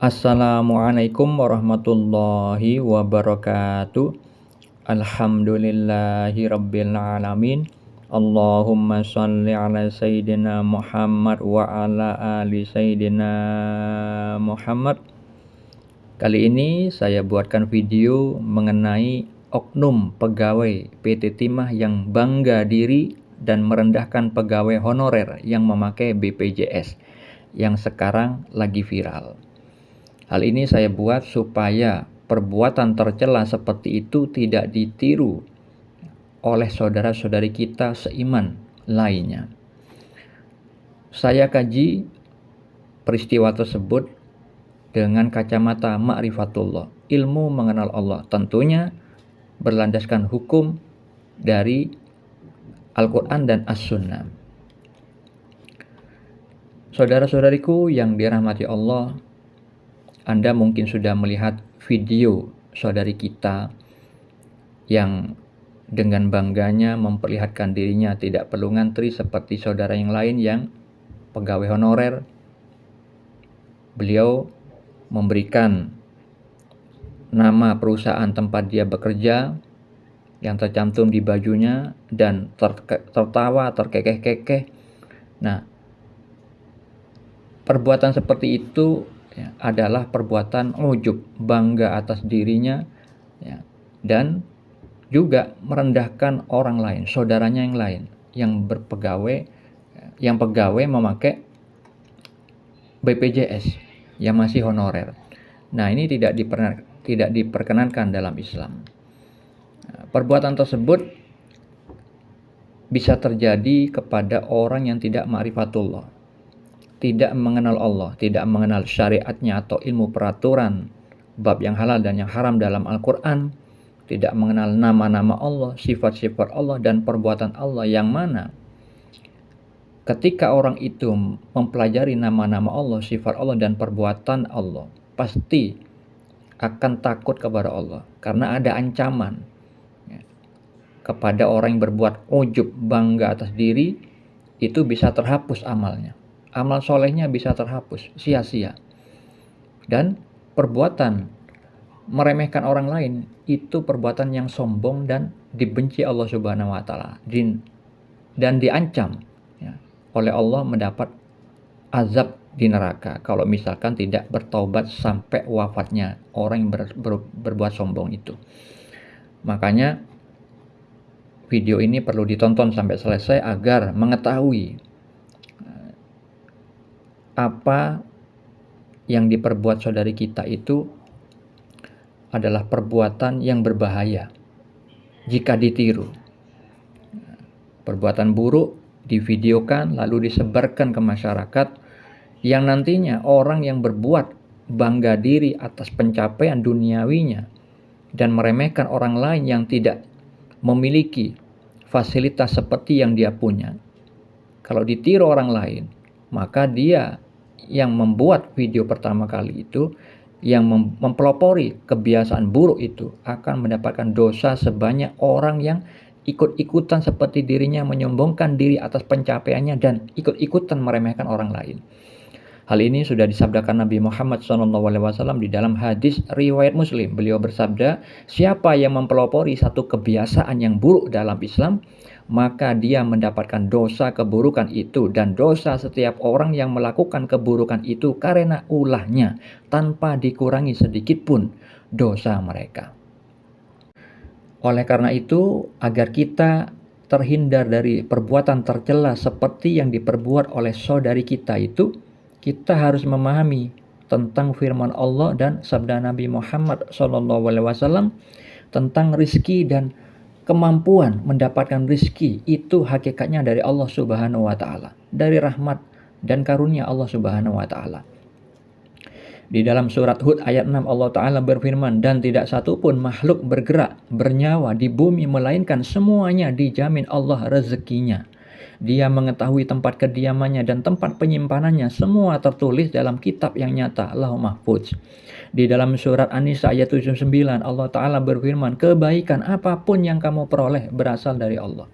Assalamualaikum warahmatullahi wabarakatuh. Alhamdulillahi rabbil alamin. Allahumma shalli ala sayyidina Muhammad wa ala ali sayyidina Muhammad. Kali ini saya buatkan video mengenai oknum pegawai PT Timah yang bangga diri dan merendahkan pegawai honorer yang memakai BPJS yang sekarang lagi viral. Hal ini saya buat supaya perbuatan tercela seperti itu tidak ditiru oleh saudara-saudari kita seiman lainnya. Saya kaji peristiwa tersebut dengan kacamata ma'rifatullah, ilmu mengenal Allah, tentunya berlandaskan hukum dari Al-Quran dan As-Sunnah. Saudara-saudariku yang dirahmati Allah, Anda mungkin sudah melihat video saudari kita yang dengan bangganya memperlihatkan dirinya tidak perlu ngantri seperti saudara yang lain yang pegawai honorer. Beliau memberikan nama perusahaan tempat dia bekerja yang tercantum di bajunya dan tertawa terkekeh-kekeh. Nah, perbuatan seperti itu adalah perbuatan ujub, bangga atas dirinya, dan juga merendahkan orang lain, saudaranya yang lain yang pegawai memakai BPJS yang masih honorer. Nah, ini tidak diperkenankan dalam Islam. Perbuatan tersebut bisa terjadi kepada orang yang tidak ma'rifatullah, tidak mengenal Allah, tidak mengenal syariatnya atau ilmu peraturan bab yang halal dan yang haram dalam Al-Quran, tidak mengenal nama-nama Allah, sifat-sifat Allah dan perbuatan Allah, yang mana ketika orang itu mempelajari nama-nama Allah, sifat Allah dan perbuatan Allah, pasti akan takut kepada Allah karena ada ancaman kepada orang yang berbuat ujub, bangga atas diri, itu bisa terhapus amalnya. Amal solehnya bisa terhapus, sia-sia. Dan perbuatan meremehkan orang lain itu perbuatan yang sombong dan dibenci Allah Subhanahu wa taala, dan diancam oleh Allah mendapat azab di neraka kalau misalkan tidak bertaubat sampai wafatnya orang yang berbuat sombong itu. Makanya video ini perlu ditonton sampai selesai agar mengetahui apa yang diperbuat saudari kita itu adalah perbuatan yang berbahaya jika ditiru. Perbuatan buruk divideokan lalu disebarkan ke masyarakat, yang nantinya orang yang berbuat bangga diri atas pencapaian duniawinya dan meremehkan orang lain yang tidak memiliki fasilitas seperti yang dia punya, kalau ditiru orang lain, maka dia yang membuat video pertama kali itu, yang mempelopori kebiasaan buruk itu, akan mendapatkan dosa sebanyak orang yang ikut-ikutan seperti dirinya menyombongkan diri atas pencapaiannya dan ikut-ikutan meremehkan orang lain. Hal ini sudah disabdakan Nabi Muhammad SAW di dalam hadis riwayat Muslim. Beliau bersabda, siapa yang mempelopori satu kebiasaan yang buruk dalam Islam, maka dia mendapatkan dosa keburukan itu dan dosa setiap orang yang melakukan keburukan itu karena ulahnya, tanpa dikurangi sedikit pun dosa mereka. Oleh karena itu, agar kita terhindar dari perbuatan tercela seperti yang diperbuat oleh saudari kita itu, kita harus memahami tentang firman Allah dan sabda Nabi Muhammad SAW tentang rizki dan kemampuan mendapatkan rizki itu hakikatnya dari Allah Subhanahu wa taala, dari rahmat dan karunia Allah Subhanahu wa taala. Di dalam surat Hud ayat 6 Allah taala berfirman, dan tidak satu pun makhluk bergerak bernyawa di bumi melainkan semuanya dijamin Allah rezekinya. Dia mengetahui tempat kediamannya dan tempat penyimpanannya, semua tertulis dalam kitab yang nyata, Lauhul Mahfuz. Di dalam surat An-Nisa ayat 79 Allah Ta'ala berfirman, kebaikan apapun yang kamu peroleh berasal dari Allah.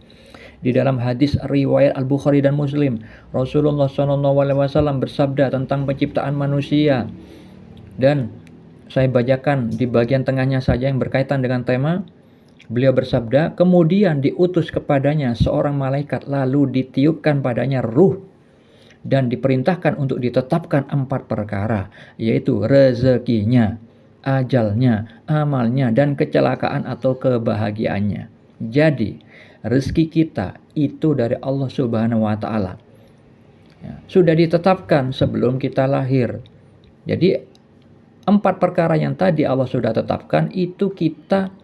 Di dalam hadis riwayat Al-Bukhari dan Muslim, Rasulullah SAW bersabda tentang penciptaan manusia, Dan saya bacakan di bagian tengahnya saja yang berkaitan dengan tema. Beliau bersabda, kemudian diutus kepadanya seorang malaikat, lalu ditiupkan padanya ruh dan diperintahkan untuk ditetapkan 4 perkara, yaitu rezekinya, ajalnya, amalnya, dan kecelakaan atau kebahagiaannya. Jadi, rezeki kita itu dari Allah Subhanahu wa Ta'ala. Ya, sudah ditetapkan sebelum kita lahir. Jadi, 4 perkara yang tadi Allah sudah tetapkan itu kita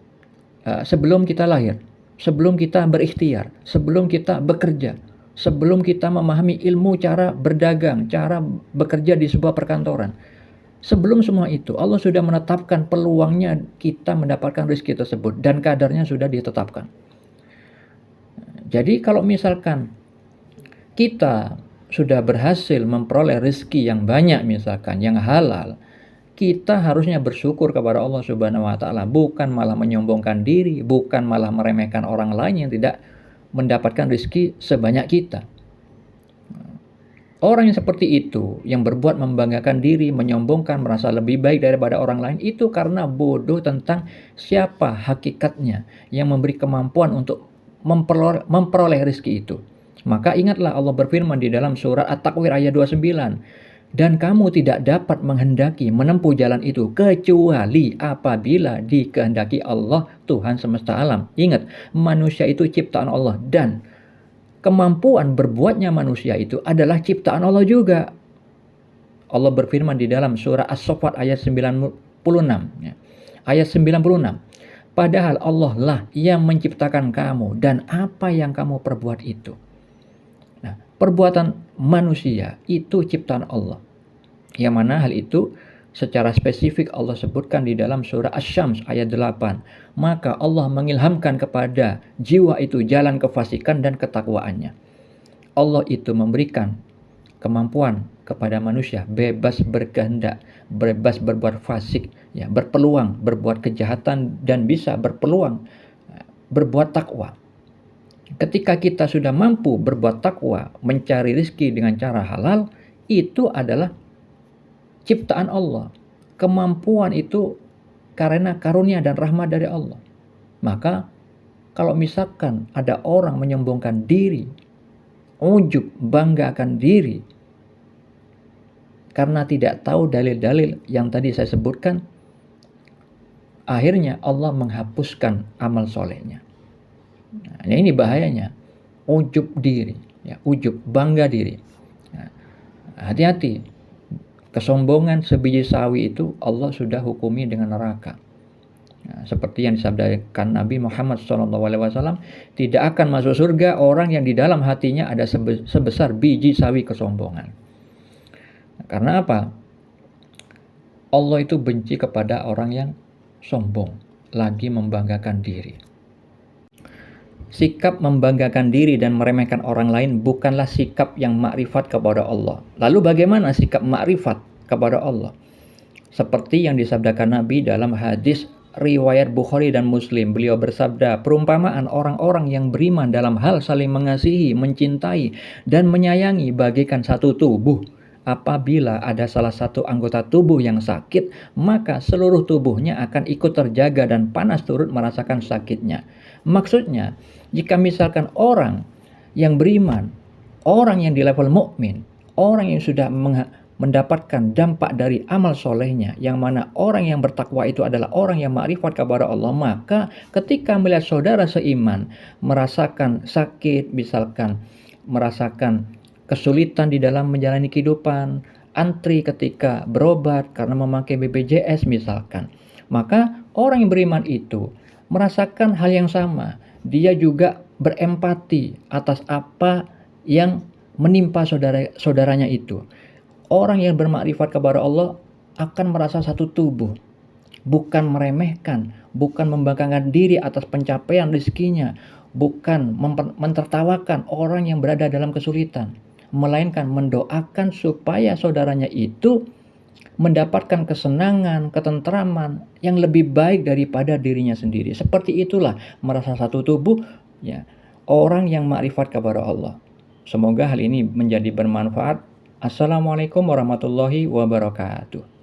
sebelum kita lahir, sebelum kita berikhtiar, sebelum kita bekerja, sebelum kita memahami ilmu cara berdagang, cara bekerja di sebuah perkantoran. Sebelum semua itu, Allah sudah menetapkan peluangnya kita mendapatkan rezeki tersebut dan kadarnya sudah ditetapkan. Jadi kalau misalkan kita sudah berhasil memperoleh rezeki yang banyak misalkan, yang halal, kita harusnya bersyukur kepada Allah Subhanahu wa Ta'ala, bukan malah menyombongkan diri, bukan malah meremehkan orang lain yang tidak mendapatkan rezeki sebanyak kita. Orang yang seperti itu, yang berbuat membanggakan diri, menyombongkan, merasa lebih baik daripada orang lain, itu karena bodoh tentang siapa hakikatnya yang memberi kemampuan untuk memperoleh rezeki itu. Maka ingatlah Allah berfirman di dalam surat At-Takwir ayat 29. Dan kamu tidak dapat menghendaki menempuh jalan itu kecuali apabila dikehendaki Allah Tuhan semesta alam. Ingat, manusia itu ciptaan Allah dan kemampuan berbuatnya manusia itu adalah ciptaan Allah juga. Allah berfirman di dalam surah As-Saffat ayat 96. Ayat 96. Padahal Allah lah yang menciptakan kamu dan apa yang kamu perbuat itu. Nah, perbuatan manusia itu ciptaan Allah. Yang mana hal itu secara spesifik Allah sebutkan di dalam surah Asy-Syams ayat 8. Maka Allah mengilhamkan kepada jiwa itu jalan kefasikan dan ketakwaannya. Allah itu memberikan kemampuan kepada manusia bebas berkehendak, bebas berbuat fasik, ya, berpeluang berbuat kejahatan dan bisa berpeluang berbuat takwa. Ketika kita sudah mampu berbuat takwa, mencari rezeki dengan cara halal, itu adalah ciptaan Allah. Kemampuan itu karena karunia dan rahmat dari Allah. Maka kalau misalkan ada orang menyombongkan diri, ujub, banggakan diri, karena tidak tahu dalil-dalil yang tadi saya sebutkan, akhirnya Allah menghapuskan amal solehnya. Nah, ini bahayanya, ujub diri, ya, ujub, bangga diri. Nah, hati-hati. Kesombongan sebiji sawi itu Allah sudah hukumi dengan neraka. Nah, seperti yang disabdakan Nabi Muhammad SAW, tidak akan masuk surga orang yang di dalam hatinya ada sebesar biji sawi kesombongan. Nah, karena apa? Allah itu benci kepada orang yang sombong, lagi membanggakan diri. Sikap membanggakan diri dan meremehkan orang lain bukanlah sikap yang makrifat kepada Allah. Lalu bagaimana sikap makrifat kepada Allah? Seperti yang disabdakan Nabi dalam hadis riwayat Bukhari dan Muslim. Beliau bersabda, perumpamaan orang-orang yang beriman dalam hal saling mengasihi, mencintai, dan menyayangi bagaikan satu tubuh. Apabila ada salah satu anggota tubuh yang sakit, maka seluruh tubuhnya akan ikut terjaga dan panas turut merasakan sakitnya. Maksudnya, jika misalkan orang yang beriman, orang yang di level mukmin, orang yang sudah mendapatkan dampak dari amal solehnya, yang mana orang yang bertakwa itu adalah orang yang makrifat kepada Allah, maka ketika melihat saudara seiman merasakan sakit, misalkan merasakan kesulitan di dalam menjalani kehidupan, antri ketika berobat karena memakai BPJS misalkan, maka orang yang beriman itu merasakan hal yang sama. Dia juga berempati atas apa yang menimpa saudaranya itu. Orang yang bermakrifat kepada Allah akan merasa satu tubuh, bukan meremehkan, bukan membanggakan diri atas pencapaian rezekinya, bukan mentertawakan orang yang berada dalam kesulitan, melainkan mendoakan supaya saudaranya itu mendapatkan kesenangan, ketentraman yang lebih baik daripada dirinya sendiri. Seperti itulah merasa satu tubuh, ya, orang yang makrifat kepada Allah. Semoga hal ini menjadi bermanfaat. Assalamualaikum warahmatullahi wabarakatuh.